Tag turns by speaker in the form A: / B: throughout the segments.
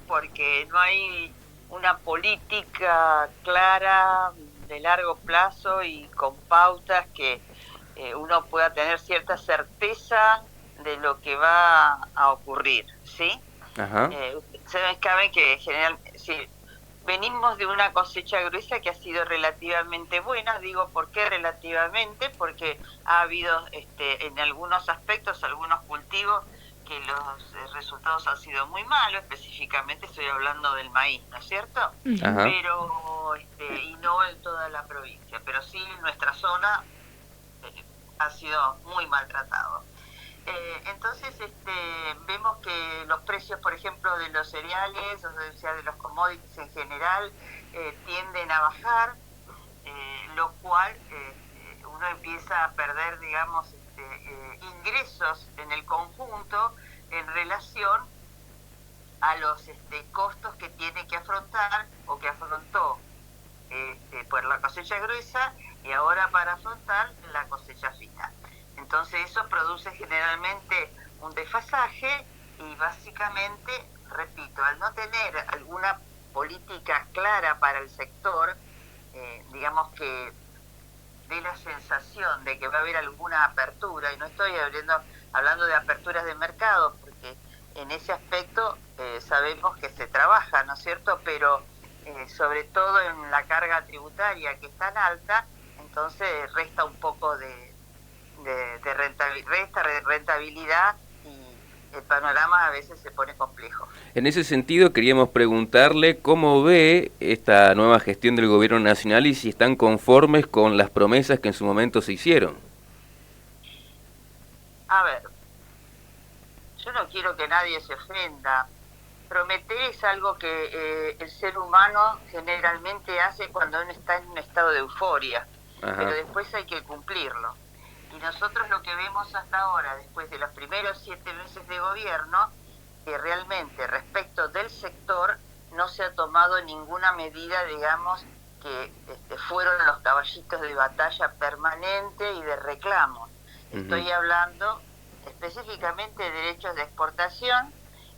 A: porque no hay una política clara de largo plazo y con pautas que uno pueda tener cierta certeza de lo que va a ocurrir, ¿sí?
B: Ajá.
A: Ustedes saben que sí, venimos de una cosecha gruesa que ha sido relativamente buena. Digo, ¿por qué relativamente? Porque ha habido en algunos aspectos, algunos cultivos, que los resultados han sido muy malos. Específicamente estoy hablando del maíz, ¿no es cierto?
B: Ajá.
A: Pero y no en toda la provincia, pero sí en nuestra zona ha sido muy maltratado. Entonces vemos que los precios, por ejemplo, de los cereales, o sea, de los commodities en general, tienden a bajar, lo cual uno empieza a perder, digamos, ingresos en el conjunto en relación a los costos que tiene que afrontar o que afrontó por la cosecha gruesa y ahora para afrontar la cosecha fina. Entonces eso produce generalmente un desfasaje y básicamente, repito, al no tener alguna política clara para el sector, digamos que dé la sensación de que va a haber alguna apertura, y no estoy hablando de aperturas de mercado, porque en ese aspecto sabemos que se trabaja, ¿no es cierto?, pero sobre todo en la carga tributaria que es tan alta, entonces resta un poco de rentabilidad y el panorama a veces se pone complejo.
B: En ese sentido, queríamos preguntarle cómo ve esta nueva gestión del gobierno nacional y si están conformes con las promesas que en su momento se hicieron.
A: A ver, yo no quiero que nadie se ofenda. Prometer es algo que el ser humano generalmente hace cuando uno está en un estado de euforia, pero
B: Ajá.
A: después hay que cumplirlo. Y nosotros lo que vemos hasta ahora, después de los primeros 7 meses de gobierno, que realmente respecto del sector no se ha tomado ninguna medida, digamos, que fueron los caballitos de batalla permanente y de reclamos. Estoy hablando específicamente de derechos de exportación,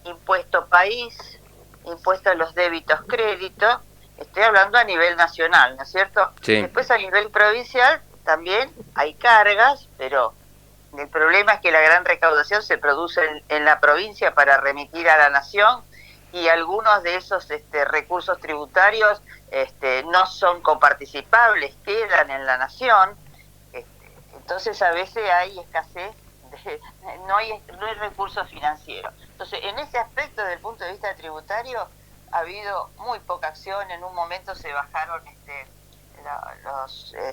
A: impuesto país, impuesto a los débitos créditos. Estoy hablando a nivel nacional, ¿no es cierto?
B: Sí.
A: Después a nivel provincial también hay cargas, pero el problema es que la gran recaudación se produce en la provincia para remitir a la nación, y algunos de esos recursos tributarios no son coparticipables, quedan en la nación. Entonces a veces hay escasez, no hay recursos financieros. Entonces en ese aspecto, desde el punto de vista tributario, ha habido muy poca acción. En un momento se bajaron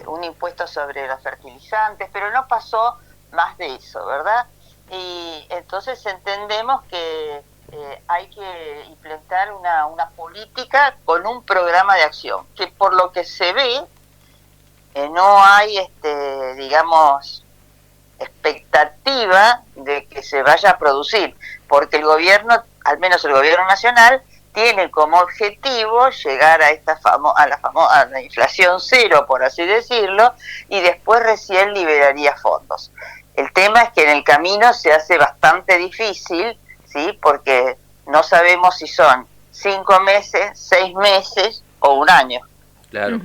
A: un impuesto sobre los fertilizantes, pero no pasó más de eso, ¿verdad? Y entonces entendemos que hay que implementar una política con un programa de acción, que por lo que se ve no hay, digamos, expectativa de que se vaya a producir, porque el gobierno, al menos el gobierno nacional, tiene como objetivo llegar a a la inflación cero, por así decirlo, y después recién liberaría fondos. El tema es que en el camino se hace bastante difícil, ¿sí?, porque no sabemos si son 5 meses, 6 meses o un año.
B: Claro.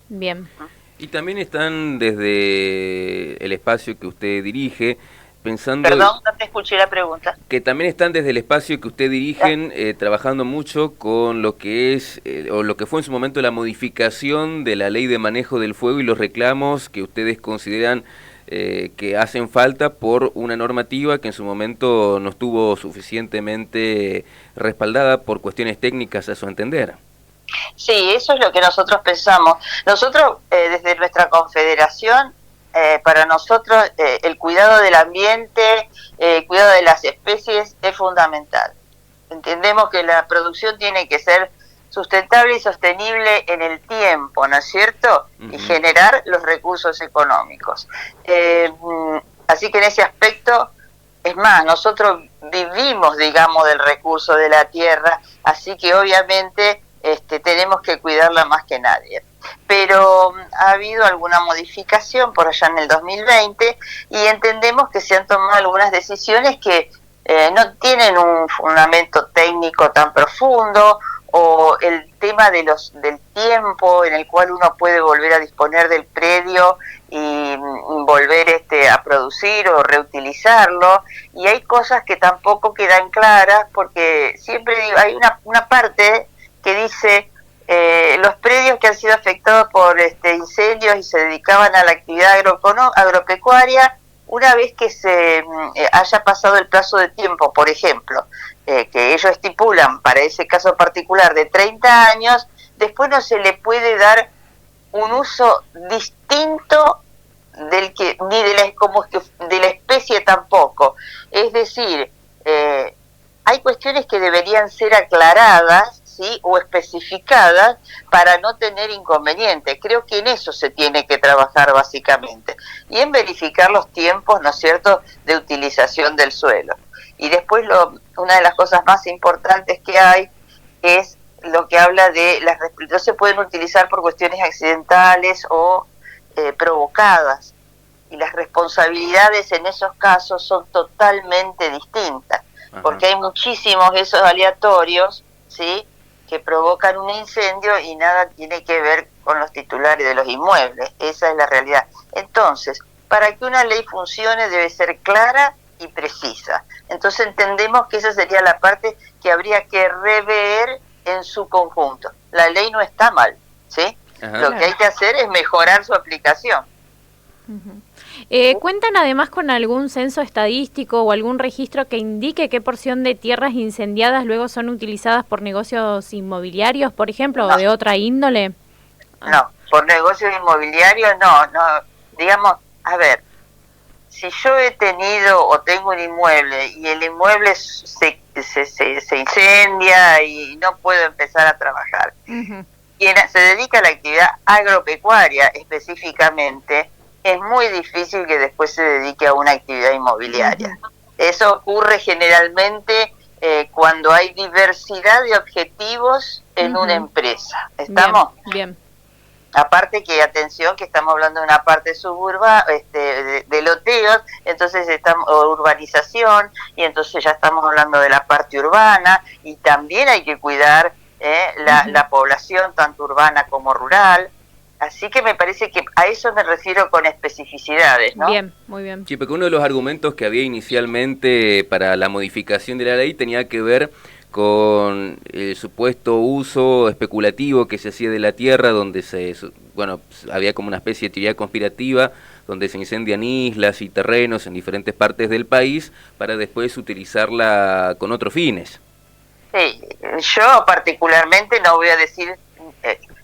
C: Bien.
B: Y también están desde el espacio que usted dirige pensando...
A: Perdón, no te escuché la pregunta.
B: Que también están desde el espacio que usted dirigen trabajando mucho con lo que es, o lo que fue en su momento la modificación de la ley de manejo del fuego y los reclamos que ustedes consideran que hacen falta por una normativa que en su momento no estuvo suficientemente respaldada por cuestiones técnicas a su entender.
A: Sí, eso es lo que nosotros pensamos. Nosotros, desde nuestra confederación, para nosotros el cuidado del ambiente, el cuidado de las especies es fundamental. Entendemos que la producción tiene que ser sustentable y sostenible en el tiempo, ¿no es cierto? Y generar los recursos económicos. Así que en ese aspecto, es más, nosotros vivimos, digamos, del recurso de la tierra, así que obviamente tenemos que cuidarla más que nadie. Pero ha habido alguna modificación por allá en el 2020 y entendemos que se han tomado algunas decisiones que no tienen un fundamento técnico tan profundo, o el tema del tiempo en el cual uno puede volver a disponer del predio y volver a producir o reutilizarlo, y hay cosas que tampoco quedan claras, porque siempre hay una parte que dice los predios que han sido afectados por incendios y se dedicaban a la actividad agropecuaria, una vez que se haya pasado el plazo de tiempo, por ejemplo, que ellos estipulan para ese caso particular de 30 años, después no se le puede dar un uso distinto del que ni de la especie tampoco. Es decir, hay cuestiones que deberían ser aclaradas, ¿sí?, o especificadas para no tener inconvenientes. Creo que en eso se tiene que trabajar básicamente, y en verificar los tiempos, ¿no es cierto?, de utilización del suelo. Y después una de las cosas más importantes que hay es lo que habla de no se pueden utilizar por cuestiones accidentales o provocadas, y las responsabilidades en esos casos son totalmente distintas. Ajá. Porque hay muchísimos esos aleatorios, ¿sí?, que provocan un incendio y nada tiene que ver con los titulares de los inmuebles. Esa es la realidad. Entonces, para que una ley funcione debe ser clara y precisa. Entonces entendemos que esa sería la parte que habría que rever en su conjunto. La ley no está mal, ¿sí? Ajá. Lo que hay que hacer es mejorar su aplicación.
C: Uh-huh. ¿Cuentan además con algún censo estadístico o algún registro que indique qué porción de tierras incendiadas luego son utilizadas por negocios inmobiliarios, por ejemplo, o de otra índole?
A: No, por negocios inmobiliarios no. Digamos, a ver, si yo he tenido o tengo un inmueble y el inmueble se incendia y no puedo empezar a trabajar, uh-huh, quien se dedica a la actividad agropecuaria específicamente, es muy difícil que después se dedique a una actividad inmobiliaria. Uh-huh. Eso ocurre generalmente cuando hay diversidad de objetivos en, uh-huh, una empresa. ¿Estamos?
C: Bien.
A: Aparte que, atención, que estamos hablando de una parte suburba, de loteos, entonces estamos, o urbanización, y entonces ya estamos hablando de la parte urbana, y también hay que cuidar uh-huh, la población, tanto urbana como rural. Así que me parece que a eso me refiero con especificidades, ¿no?
C: Bien, muy bien.
B: Sí, porque uno de los argumentos que había inicialmente para la modificación de la ley tenía que ver con el supuesto uso especulativo que se hacía de la tierra, donde había como una especie de teoría conspirativa, donde se incendian islas y terrenos en diferentes partes del país para después utilizarla con otros fines.
A: Sí, yo particularmente no voy a decir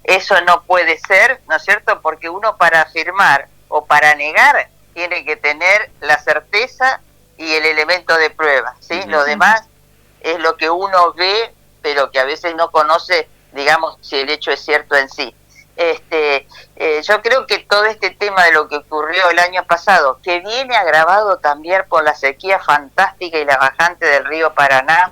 A: eso no puede ser, ¿no es cierto? Porque uno, para afirmar o para negar, tiene que tener la certeza y el elemento de prueba, ¿sí? Uh-huh. Lo demás es lo que uno ve, pero que a veces no conoce, digamos, si el hecho es cierto en sí. Yo creo que todo este tema de lo que ocurrió el año pasado, que viene agravado también por la sequía fantástica y la bajante del río Paraná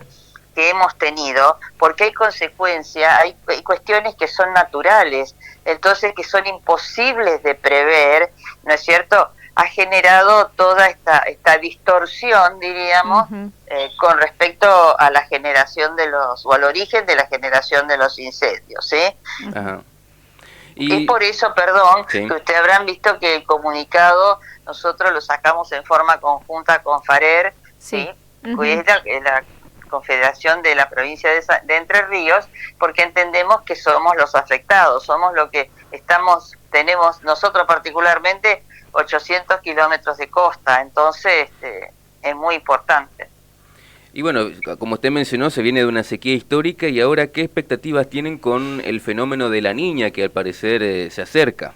A: que hemos tenido, porque hay consecuencias, hay cuestiones que son naturales, entonces que son imposibles de prever, ¿no es cierto?, ha generado toda esta distorsión, diríamos, uh-huh, con respecto a la generación o al origen de la generación de los incendios, ¿sí?
B: Ajá.
A: Y por eso, perdón, sí, que ustedes habrán visto que el comunicado nosotros lo sacamos en forma conjunta con FARER, ¿sí? Uh-huh. Que es la Confederación de la Provincia de Entre Ríos, porque entendemos que somos los afectados, somos lo que tenemos nosotros particularmente 800 kilómetros de costa, entonces es muy importante.
B: Y bueno, como usted mencionó, se viene de una sequía histórica, y ahora, ¿qué expectativas tienen con el fenómeno de la Niña, que al parecer se acerca?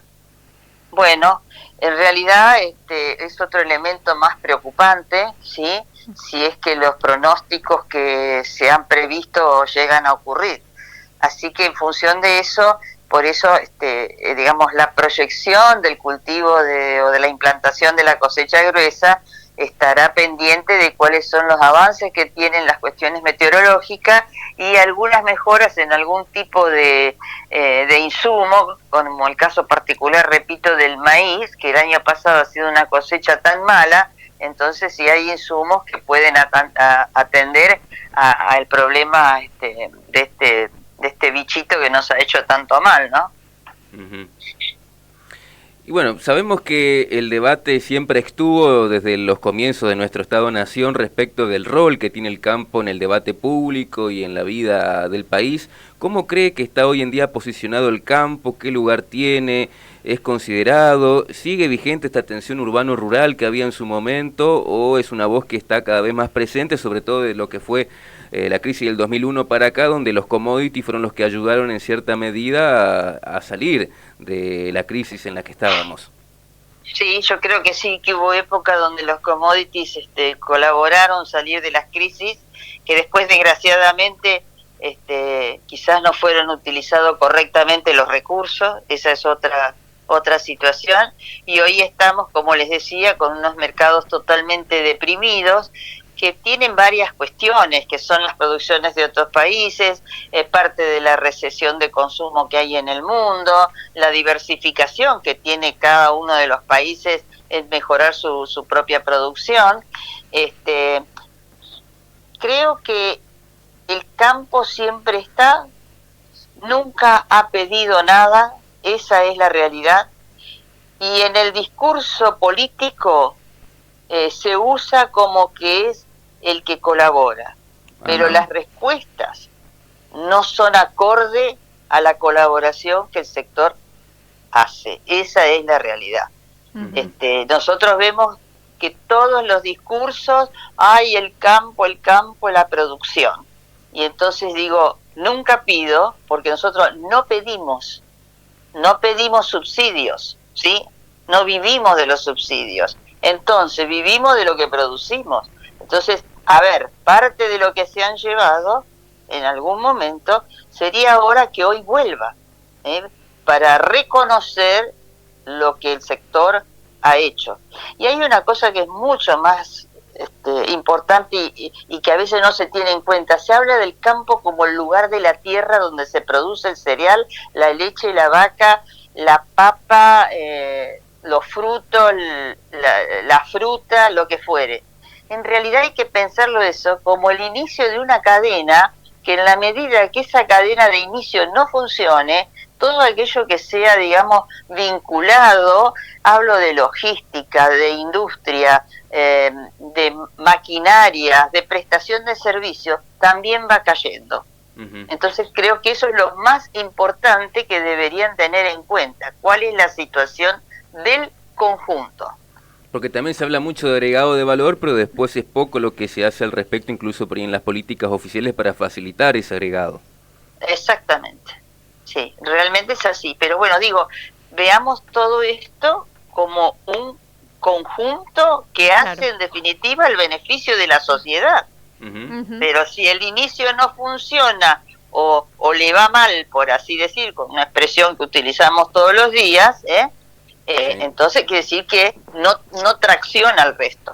A: Bueno, en realidad es otro elemento más preocupante, ¿sí?, si es que los pronósticos que se han previsto llegan a ocurrir. Así que en función de eso, por eso, digamos, la proyección del cultivo o de la implantación de la cosecha gruesa estará pendiente de cuáles son los avances que tienen las cuestiones meteorológicas y algunas mejoras en algún tipo de insumo, como el caso particular, repito, del maíz, que el año pasado ha sido una cosecha tan mala, entonces sí hay insumos que pueden atender al problema de este bichito que nos ha hecho tanto mal, ¿no?
B: Uh-huh. Y bueno, sabemos que el debate siempre estuvo desde los comienzos de nuestro Estado-Nación respecto del rol que tiene el campo en el debate público y en la vida del país. ¿Cómo cree que está hoy en día posicionado el campo? ¿Qué lugar tiene? ¿Es considerado? ¿Sigue vigente esta tensión urbano-rural que había en su momento? ¿O es una voz que está cada vez más presente, sobre todo de lo que fue la crisis del 2001 para acá, donde los commodities fueron los que ayudaron en cierta medida a salir de la crisis en la que estábamos?
A: Sí, yo creo que sí, que hubo época donde los commodities colaboraron salir de las crisis, que después desgraciadamente quizás no fueron utilizados correctamente los recursos, esa es otra situación, y hoy estamos, como les decía, con unos mercados totalmente deprimidos, que tienen varias cuestiones, que son las producciones de otros países, parte de la recesión de consumo que hay en el mundo, la diversificación que tiene cada uno de los países en mejorar su propia producción. Creo que el campo siempre está, nunca ha pedido nada, esa es la realidad, y en el discurso político se usa como que es el que colabora, pero las respuestas no son acorde a la colaboración que el sector hace, esa es la realidad. Uh-huh. Nosotros vemos que todos los discursos, hay el campo, la producción, y entonces digo, nunca pido, porque nosotros no pedimos subsidios, ¿sí? No vivimos de los subsidios, entonces vivimos de lo que producimos. Entonces, a ver, parte de lo que se han llevado en algún momento sería ahora que hoy vuelva, para reconocer lo que el sector ha hecho. Y hay una cosa que es mucho más importante y que a veces no se tiene en cuenta. Se habla del campo como el lugar de la tierra donde se produce el cereal, la leche, la vaca, la papa, los frutos, la fruta, lo que fuere. En realidad hay que pensarlo eso como el inicio de una cadena, que en la medida que esa cadena de inicio no funcione, todo aquello que sea, digamos, vinculado, hablo de logística, de industria, de maquinaria, de prestación de servicios, también va cayendo. Uh-huh. Entonces creo que eso es lo más importante que deberían tener en cuenta, cuál es la situación del conjunto.
B: Porque también se habla mucho de agregado de valor, pero después es poco lo que se hace al respecto, incluso por ahí en las políticas oficiales para facilitar ese agregado.
A: Exactamente, sí, realmente es así. Pero bueno, digo, veamos todo esto como un conjunto que hace en definitiva el beneficio de la sociedad. Uh-huh. Pero si el inicio no funciona o le va mal, por así decir, con una expresión que utilizamos todos los días, sí. Entonces quiere decir que no tracciona el resto.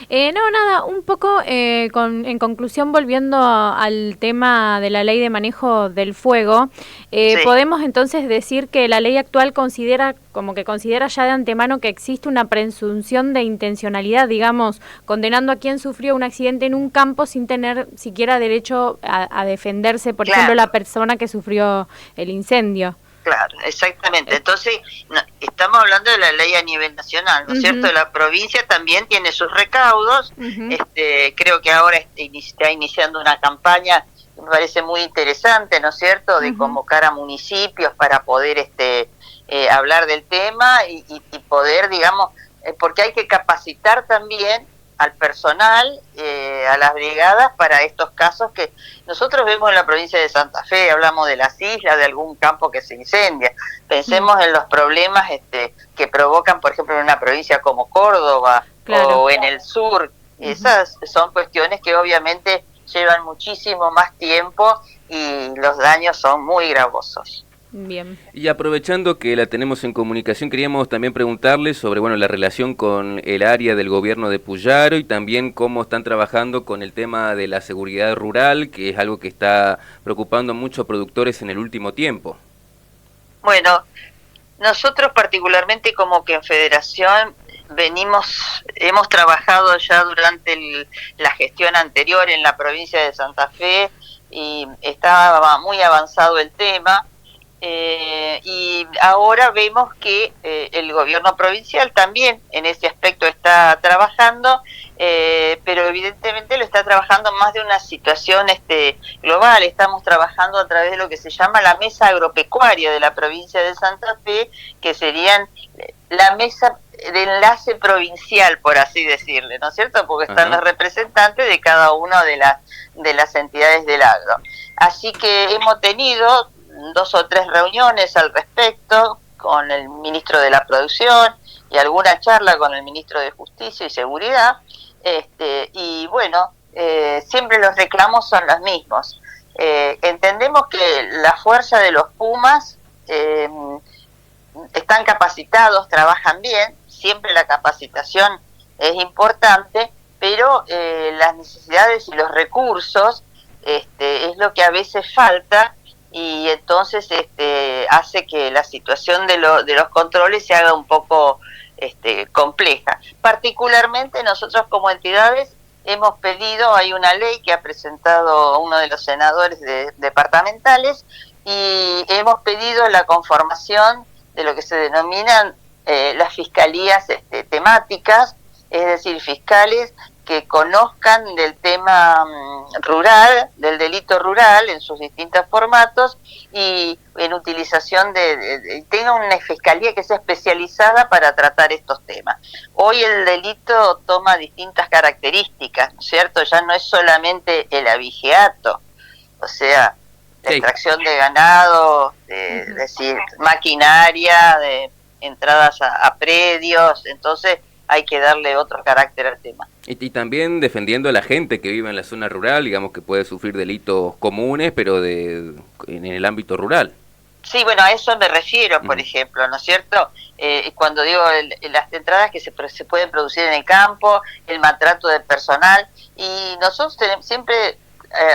C: No, nada, un poco en conclusión, volviendo al tema de la ley de manejo del fuego, sí. Podemos entonces decir que la ley actual considera ya de antemano que existe una presunción de intencionalidad, digamos, condenando a quien sufrió un accidente en un campo sin tener siquiera derecho a defenderse, por ejemplo, la persona que sufrió el incendio.
A: Claro, exactamente. Entonces, estamos hablando de la ley a nivel nacional, ¿no es cierto? La provincia también tiene sus recaudos. Creo que ahora está iniciando una campaña que me parece muy interesante, ¿no es cierto?, de convocar a municipios para poder hablar del tema y poder, digamos, porque hay que capacitar también al personal, a las brigadas para estos casos que nosotros vemos en la provincia de Santa Fe, hablamos de las islas, de algún campo que se incendia. Pensemos en los problemas que provocan, por ejemplo, en una provincia como Córdoba, claro, o en el sur. Esas son cuestiones que obviamente llevan muchísimo más tiempo y los daños son muy gravosos.
C: Bien.
B: Y aprovechando que la tenemos en comunicación, queríamos también preguntarle sobre la relación con el área del gobierno de Puyaro y también cómo están trabajando con el tema de la seguridad rural, que es algo que está preocupando a muchos productores en el último tiempo.
A: Bueno, nosotros particularmente como que en Federación hemos trabajado ya durante la gestión anterior en la provincia de Santa Fe y estaba muy avanzado el tema. Y ahora vemos que el gobierno provincial también en ese aspecto está trabajando, pero evidentemente lo está trabajando más de una situación global. Estamos trabajando a través de lo que se llama la mesa agropecuaria de la provincia de Santa Fe, que serían la mesa de enlace provincial, por así decirle, ¿no es cierto? Porque están los representantes de cada una de las entidades del agro. Así que hemos tenido 2 o 3 reuniones al respecto con el ministro de la Producción y alguna charla con el ministro de Justicia y Seguridad, y bueno, siempre los reclamos son los mismos. Entendemos que la fuerza de los Pumas están capacitados, trabajan bien, siempre la capacitación es importante, pero las necesidades y los recursos es lo que a veces falta, y entonces hace que la situación de los controles se haga un poco compleja. Particularmente nosotros como entidades hemos pedido, hay una ley que ha presentado uno de los senadores departamentales, y hemos pedido la conformación de lo que se denominan las fiscalías temáticas, es decir, fiscales que conozcan del tema rural, del delito rural en sus distintos formatos, y en utilización tenga una fiscalía que sea especializada para tratar estos temas. Hoy el delito toma distintas características, ¿no es cierto? Ya no es solamente el abigeato, o sea, la extracción de ganado, es decir, maquinaria, de entradas a predios, entonces hay que darle otro carácter al tema.
B: Y también defendiendo a la gente que vive en la zona rural, digamos que puede sufrir delitos comunes, pero en el ámbito rural.
A: Sí, bueno, a eso me refiero, por ejemplo, ¿no es cierto? Cuando digo las entradas que se pueden producir en el campo, el maltrato del personal, y nosotros siempre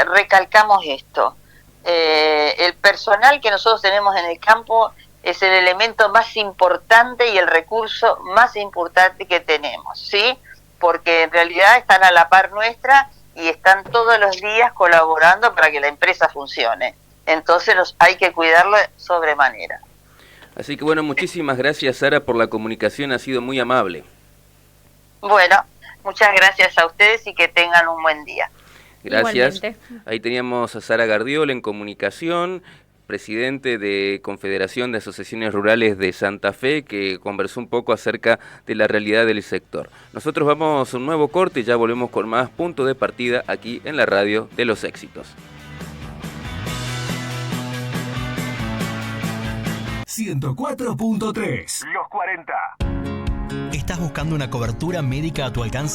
A: recalcamos esto. El personal que nosotros tenemos en el campo es el elemento más importante y el recurso más importante que tenemos, ¿sí? Porque en realidad están a la par nuestra y están todos los días colaborando para que la empresa funcione. Entonces hay que cuidarlo sobremanera.
B: Así que bueno, muchísimas gracias, Sara, por la comunicación, ha sido muy amable.
A: Bueno, muchas gracias a ustedes y que tengan un buen día.
B: Gracias.
C: Igualmente.
B: Ahí teníamos a Sara Gardiola en comunicación, presidente de Confederación de Asociaciones Rurales de Santa Fe, que conversó un poco acerca de la realidad del sector. Nosotros vamos a un nuevo corte y ya volvemos con más Punto de Partida aquí en la Radio de los Éxitos.
D: 104.3 Los 40.
E: ¿Estás buscando una cobertura médica a tu alcance?